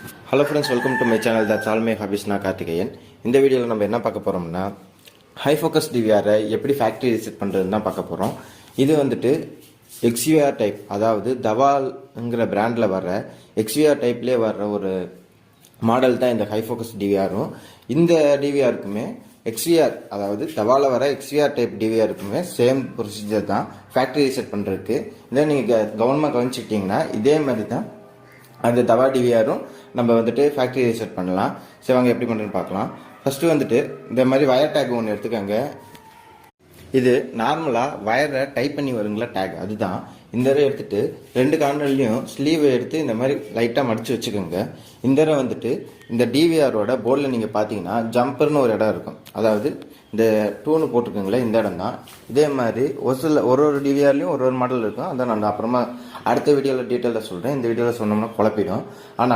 Hello friends, welcome to my channel the சால்மே hobbies. நான் கார்த்திகேயன். இந்த வீடியோவில் நம்ம என்ன பார்க்க போகிறோம்னா, ஹை ஃபோக்கஸ் டிவிஆரை எப்படி ஃபேக்ட்ரி ரீசெட் பண்ணுறதுன்னு தான் பார்க்க போகிறோம். இது வந்துட்டு எக்ஸ்விஆர் டைப், அதாவது தவால்ங்கிற பிராண்டில் வர்ற எக்ஸ்விஆர் டைப்லேயே வர்ற ஒரு மாடல் தான் இந்த ஹை ஃபோக்கஸ் டிவிஆரும். இந்த டிவிஆருக்குமே எக்ஸ்விஆர், அதாவது தவால வர எக்ஸ்விஆர் டைப் டிவிஆருக்குமே சேம் ப்ரொசீஜர் தான் ஃபேக்ட்ரி ரீசெட் பண்ணுறதுக்கு. இதை நீங்கள் கவனமாக கவனிச்சிட்டிங்கன்னா இதே மாதிரி தான் அந்த தவா டிவிஆரும் நம்ம வந்துட்டு ஃபேக்ட்ரி ரீசெட் பண்ணலாம். சரி, வாங்க எப்படி பண்ணுறதுன்னு பார்க்கலாம். ஃபஸ்ட்டு வந்துட்டு இந்த மாதிரி வயர் டேக் ஒன்று எடுத்துக்கோங்க. இது நார்மலாக வயரை டைப் பண்ணி வருங்களா டேக், அதுதான். இந்த தடவை எடுத்துட்டு ரெண்டு கார்னர்லையும் ஸ்லீவை எடுத்து இந்த மாதிரி லைட்டாக மடித்து வச்சுக்கோங்க. இந்த தடவை வந்துட்டு இந்த டிவிஆரோட போர்டில் நீங்கள் பார்த்தீங்கன்னா ஜம்பர்னு ஒரு இடம் இருக்கும், அதாவது இந்த டூனு போட்டுக்கோங்களேன், இந்த இடம் தான். இதே மாதிரி ஒரு டிவிஆர்லையும் ஒரு மாடல் இருக்கும். அதை நான் அப்புறமா அடுத்த வீடியோவில் டீட்டெயிலாக சொல்கிறேன். இந்த வீடியோவில் சொன்னோம்னா குழப்பிடும். ஆனால்